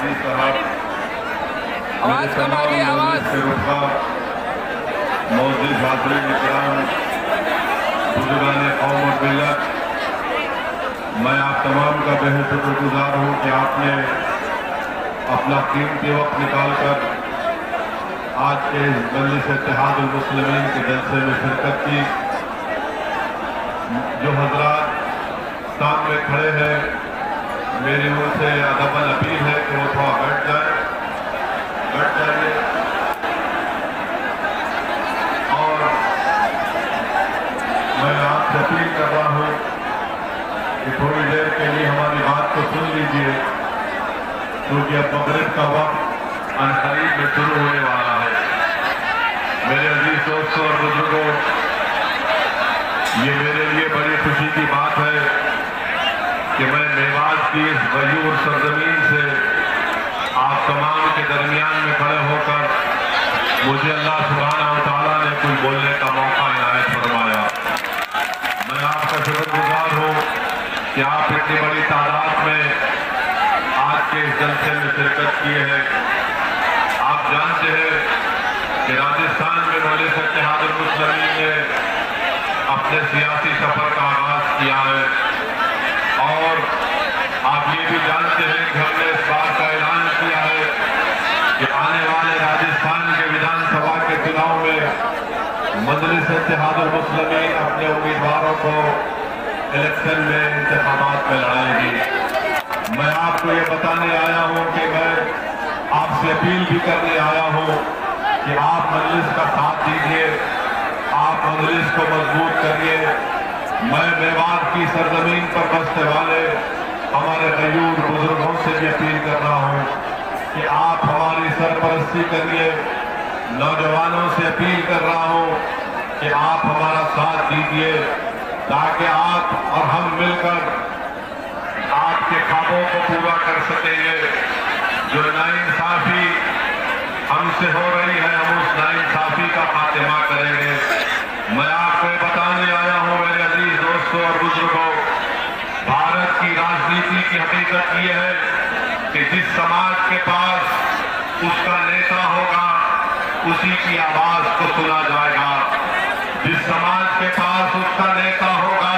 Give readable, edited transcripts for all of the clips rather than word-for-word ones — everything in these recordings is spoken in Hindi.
हाजी साहब, मेरे तमाम से रुका मौजूद हाज़रीन इकराम, बुजुर्गान कौम और मिल्लत, मैं आप तमाम का बेहद शुक्रगुजार हूँ कि आपने अपना कीमती वक्त निकालकर आज के इस मजलिस इत्तेहादुल मुस्लिमीन के जलसे में शिरकत की। जो हजरात सामने खड़े हैं, मेरी उनसे अदबन अपील है कि वो थोड़ा बैठ जाइए और मैं आपसे अपील कर रहा हूँ कि थोड़ी देर के लिए हमारी बात को सुन लीजिए, क्योंकि अब मगरिब का वक्त अनकरीब में शुरू होने वाला है। मेरे अजीज दोस्तों और बुजुर्गों, ये मेरे लिए बड़ी खुशी की बात है कि मैं मेवात की इस गयूर सरजमीन से आप तमाम के दरमियान में खड़े होकर मुझे अल्लाह सुब्हानहू व तआला ने कुछ बोलने का मौका इनायत फरमाया। मैं आपका शुक्रगुजार हूँ कि आप इतनी बड़ी तादाद में आज के इस जलसे में शिरकत किए हैं। आप जानते हैं कि राजस्थान में मजलिस इत्तेहादुल मुस्लिमीन ने अपने सियासी सफर का आगाज किया है और आप ये भी जानते हैं कि हमने इस बात का ऐलान किया है कि आने वाले राजस्थान के विधानसभा के चुनाव में मजलिस इत्तेहादुल मुस्लिमीन अपने उम्मीदवारों को इलेक्शन में इंतखाबात में लड़ाएगी। मैं आपको ये बताने आया हूँ कि मैं आपसे अपील भी करने आया हूँ कि आप मजलिस का साथ दीजिए, आप मजलिस को मजबूत करिए। मैं मेवात की सरजमीन पर बसने वाले हमारे गयूर बुजुर्गों से भी अपील कर रहा हूँ कि आप हमारी सरपरस्ती करिए। नौजवानों से अपील कर रहा हूँ कि आप हमारा साथ दीजिए, ताकि आप और हम मिलकर आपके ख्वाबों को पूरा कर सकेंगे। जो नाइंसाफी हमसे हो रही है, हम उस नाइंसाफी का खात्मा करेंगे। मैं आपको बताने आया हूँ मेरे अजीज दोस्तों और बुजुर्गों, भारत की राजनीति की हकीकत ये है कि जिस समाज के पास उसका नेता होगा उसी की आवाज को सुना जाएगा। जिस समाज के पास उसका नेता होगा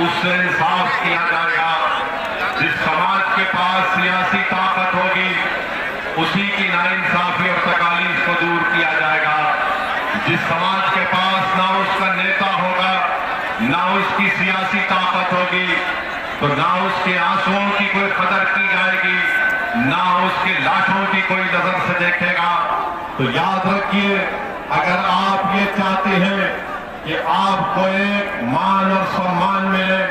उससे इंसाफ किया जाएगा। जिस समाज के पास सियासी ताकत होगी उसी की नाइंसाफी और तकालीफ को दूर किया जाएगा। जिस समाज के पास ना उसका नेता होगा, ना उसकी सियासी ताकत होगी, तो ना उसके आंसुओं की कोई कदर की जाएगी, ना उसके लाशों की कोई नजर से देखेगा। तो याद रखिए, अगर आप ये चाहते हैं कि आपको एक मान और सम्मान मिले,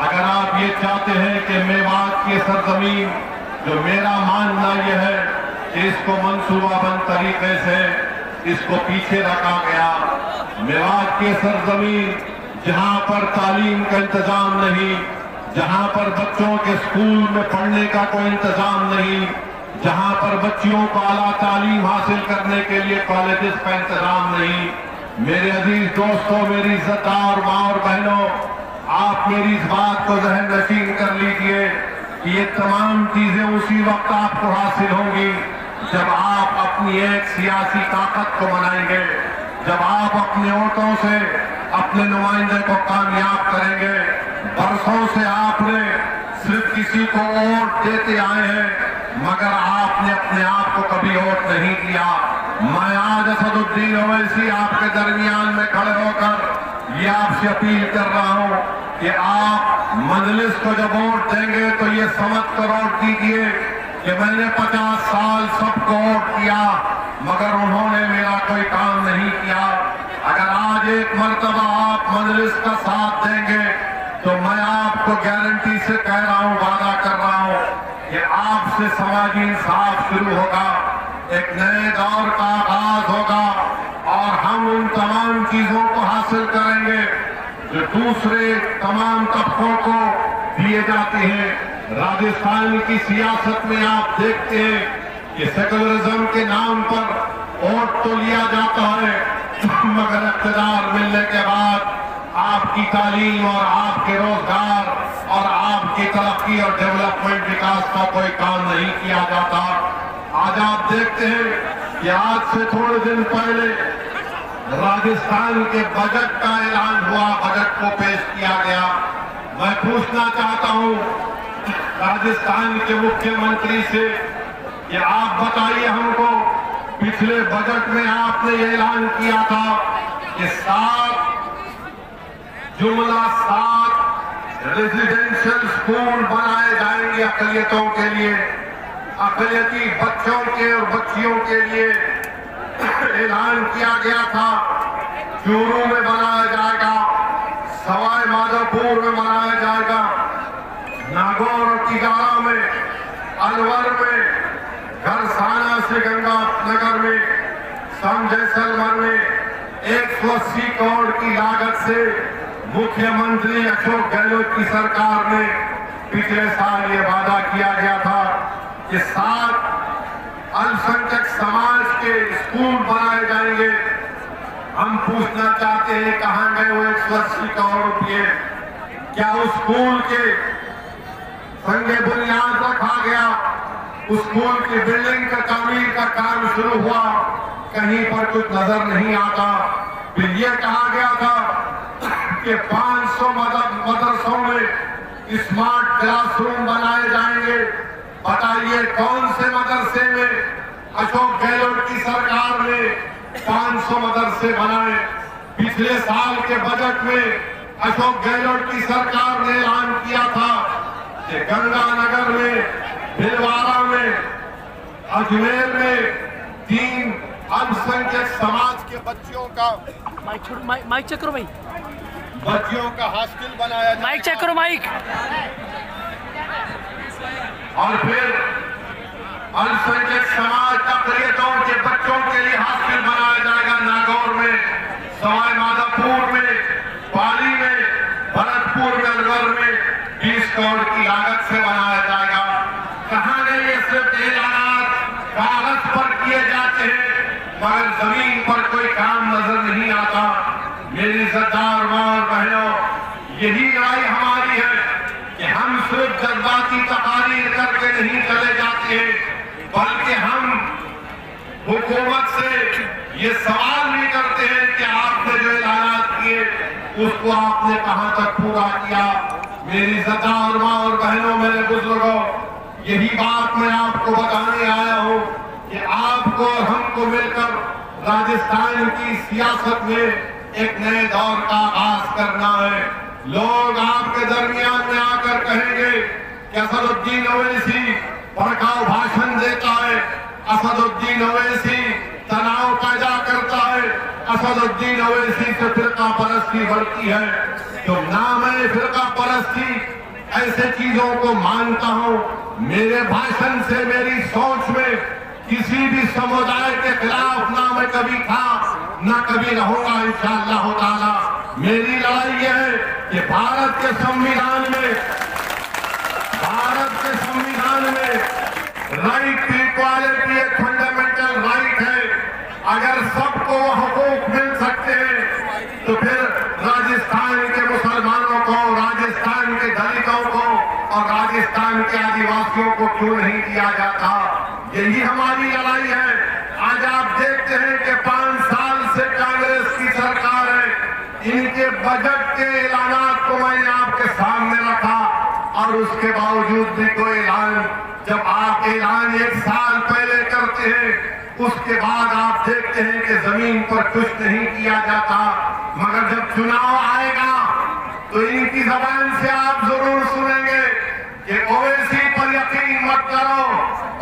अगर आप ये चाहते हैं कि मेवात की सरजमीन, जो मेरा मानना यह है कि इसको मंसूबाबंद तरीके से इसको पीछे रखा गया। मेवात की सरजमीन जहां पर तालीम का इंतजाम नहीं, जहां पर बच्चों के स्कूल में पढ़ने का कोई इंतजाम नहीं, जहां पर बच्चियों को आला तालीम हासिल करने के लिए कॉलेजेस का इंतजाम नहीं। मेरे अजीज दोस्तों, मेरी इज्जतदार माँ और बहनों, आप मेरी इस बात को ज़हन नशीन कर लीजिए कि ये तमाम चीजें उसी वक्त आपको हासिल होंगी जब आप अपनी एक सियासी ताकत को मनाएंगे, जब आप अपने वोटों से अपने नुमाइंदे को कामयाब करेंगे। बरसों से आपने सिर्फ किसी को वोट देते आए हैं, मगर आपने अपने आप को कभी वोट नहीं दिया। मैं आज असदुद्दीन ओवैसी आपके दरमियान में खड़े होकर ये आपसे अपील कर रहा हूँ कि आप मजलिस को जब वोट देंगे तो ये समझ कर वोट दीजिए कि मैंने 50 साल सबको वोट किया, मगर उन्होंने मेरा कोई काम नहीं किया। अगर आज एक मर्तबा आप मजलिस का साथ देंगे तो मैं आपको गारंटी से कह रहा हूँ, वादा कर रहा हूँ कि आपसे समाजी इंसाफ शुरू होगा, एक नए दौर का आगाज होगा और हम उन तमाम चीजों को हासिल करेंगे जो दूसरे तमाम तबकों को दिए जाते हैं। राजस्थान की सियासत में आप देखते हैं कि सेकुलरिज्म के नाम पर वोट तो लिया जाता है, मगर इक़्तिदार मिलने के बाद आपकी तालीम और आपके रोजगार, और आपकी तरक्की और डेवलपमेंट विकास का कोई काम नहीं किया जाता। आज आप देखते हैं कि आज से थोड़े दिन पहले राजस्थान के बजट का ऐलान हुआ, बजट को पेश किया गया। मैं पूछना चाहता हूं राजस्थान के मुख्यमंत्री से कि आप बताइए हमको, पिछले बजट में आपने ये ऐलान किया था कि 7 रेजिडेंशियल स्कूल बनाए जाएंगे अकलियतों के लिए, अकलियती बच्चों के और बच्चियों के लिए ऐलान किया गया था। चूरू में बनाया जाएगा, सवाई माधोपुर में बनाया जाएगा, नागौर और तिगारा में, अलवर में, घरसाना से गंगानगर में, सम जैसलमेर में 180 करोड़ की लागत से मुख्यमंत्री अशोक गहलोत की सरकार ने पिछले साल ये वादा किया गया था कि 7 अल्पसंख्यक समाज के स्कूल बनाए जाएंगे। हम पूछना चाहते हैं कहां गए वो 180 करोड़ रुपये? क्या उस स्कूल के संगे बुनियाद रखा गया? उस स्कूल की बिल्डिंग का तामीर का काम शुरू हुआ? कहीं पर कुछ नजर नहीं आता। फिर ये कहा गया था कि 500 मदरसों में स्मार्ट क्लासरूम बनाए जाएंगे। बताइए कौन से मदरसे में अशोक गहलोत की सरकार ने 500 मदरसे बनाए? पिछले साल के बजट में अशोक गहलोत की सरकार ने ऐलान किया था कि गंगानगर में, भीलवाड़ा में, अजमेर में 3 अल्पसंख्यक समाज के बच्चियों का माइक चेक करो भाई, बच्चियों का हॉस्टल बनाया जाएगा। माइक चेक करो माइक। और फिर अल्पसंख्यक समाज अकलियतों के बच्चों के लिए हॉस्टल बनाया जाएगा नागौर में, सवाई माधोपुर में, पाली में, भरतपुर में, अलवर में 20 करोड़ की लागत से बनाया जाएगा। कहां गए ये सिर्फ ऐलानात कागज पर किए जाते हैं, मगर जमीन पर कोई काम नजर नहीं आता। मेरी सरदार मां और बहनों, यही लड़ाई हमारी है कि हम सिर्फ जज्बाती तकारीर करके नहीं चले जाते हैं, बल्कि हम हुकूमत से ये सवाल भी करते हैं कि आपने जो ऐलानात किए उसको आपने कहां तक पूरा किया। मेरी सरदार मां और बहनों, मेरे बुजुर्गों, यही बात मैं आपको बताने आया हूं कि आपको और हमको मिलकर राजस्थान की सियासत में एक नए दौर का आगाज करना है। लोग आपके दरमियान में आकर कहेंगे कि असदुद्दीन ओवैसी भड़काऊ भाषण देता है, असदुद्दीन ओवैसी तनाव पैदा करता है, असदुद्दीन ओवैसी से फिरका परस्ती बढ़ती है। तो ना मैं फिरका परस्ती ऐसे चीजों को मानता हूं। मेरे भाषण से, मेरी सोच में किसी भी समुदाय के खिलाफ ना मैं कभी था, ना कभी रहूंगा इंशाअल्लाह ताला। मेरी लड़ाई यह है कि भारत के संविधान में राइट टू इक्वालिटी एक फंडामेंटल राइट है। अगर सबको हकूक मिल सकते हैं तो फिर राजस्थान के मुसलमानों को, राजस्थान के दलितों को और राजस्थान के आदिवासियों को क्यों नहीं दिया जाता? यही हमारी लड़ाई है। आज आप देखते हैं कि 5 साल से कांग्रेस की सरकार है, इनके बजट के ऐलानात को मैंने आपके सामने रखा और उसके बावजूद भी कोई ऐलान, जब आप ऐलान 1 साल पहले करते हैं उसके बाद आप देखते हैं कि जमीन पर कुछ नहीं किया जाता। मगर जब चुनाव आएगा तो इनकी जबान से आप जरूर सुनेंगे कि ओवैसी पर यकीन मत करो,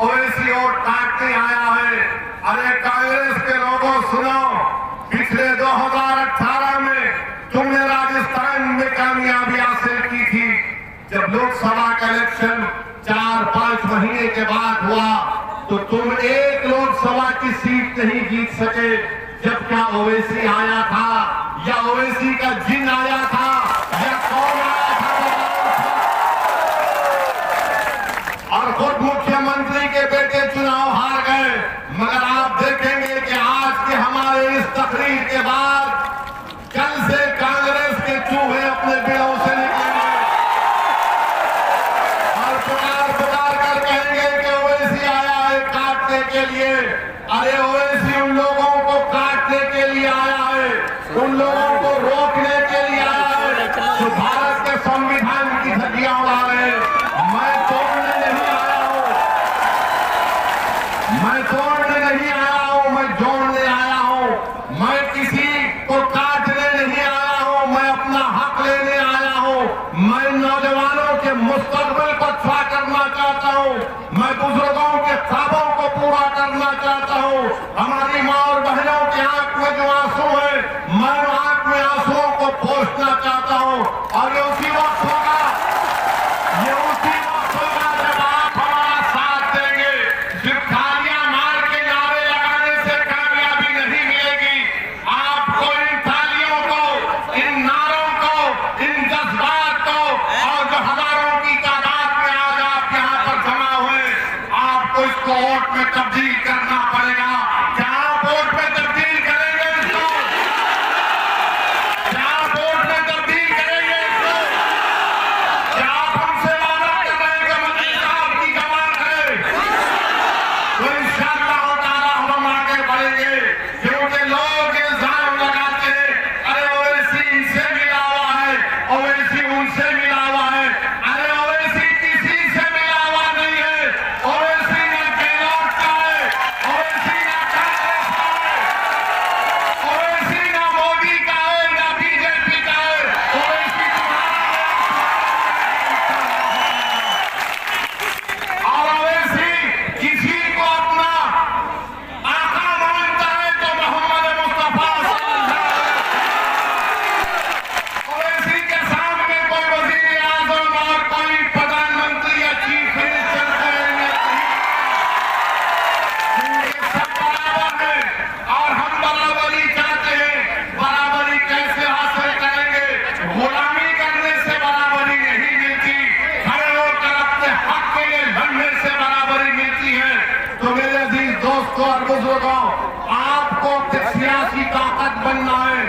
ओवैसी वोट काटने आया है। अरे कांग्रेस के लोगों सुनो, पिछले 2018 में तुमने राजस्थान में कामयाबी हासिल की थी। जब लोकसभा का इलेक्शन 4-5 महीने के बाद हुआ तो तुम एक लोकसभा की सीट नहीं जीत सके। जब क्या ओवैसी आया था या ओवैसी का जिन आया था या कौन आया था? और खुद मुख्यमंत्री के बेटे चुनाव हार गए। मगर आप देखेंगे कि आज के हमारे इस तकरीर के बाद कल से कांग्रेस के चूहे अपने बिलों से निकलेंगे। पहुंचना चाहता हूं। हमारी माँ और बहनों की आंख में जो आंसू है, मैं आंख में आंसुओं को पोंछना चाहता हूं। और ये उसी वक्त होगा जब आप हमारा साथ देंगे। सिर्फ तालियां मार के नारे लगाने से कामयाबी नहीं मिलेगी। आपको इन तालियों को, इन नारों को, इन जज्बात को, और जो हजारों की तादाद में आज आप यहाँ पर जमा हुए, आपको इसको वोट में तब्दील करना पड़ेगा। क्या आप वोट में तब्दील करेंगे इसको? क्या आप वोट में तब्दील करेंगे इसको? क्या आप हमसे वादा कर रहे हैं कि मंत्री साहब की जमानत है? तो इंशाअल्लाह ताला हम आगे बढ़ेंगे। क्योंकि लोग इल्जाम लगाते हैं, अरे ओवैसी इनसे मिला हुआ है, ओवैसी उनसे मिला हुआ है। अरे ओवैसी किसी से मिला हुआ नहीं है। ओवैसी न गहलोत का है, ओवैसी न कांग्रेस का है, ओवैसी न मोदी का है, न बीजेपी का है। ओवैसी और ओवैसी किसी को अपना आका मानता है तो मोहम्मद मुस्तफा ओवैसी के सामने कोई वजीर आजम और कोई प्रधानमंत्री या चीफ मिनिस्टर सब बराबर है। और हम बराबरी चाहते हैं। बराबरी कैसे हासिल करेंगे? गुलामी करने से बराबरी नहीं मिलती, खड़े होकर अपने हक के लिए लड़ने से बराबरी मिलती है। तो मेरे अजीज दोस्तों और बुजुर्गों, आपको एक सियासी ताकत बनना है,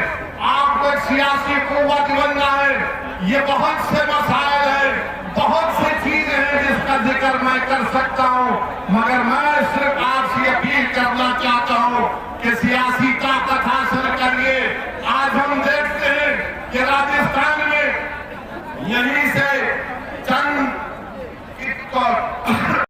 आपको एक सियासी कुव्वत बनना है। ये बहुत से मसाइल हैं, बहुत सी चीजें हैं जिसका जिक्र मैं कर सकता हूं, मगर मैं सिर्फ आपसे अपील करना चाहता हूं कि सियासी ताकत हासिल करिए। आज हम देखते हैं कि राजस्थान में यहीं से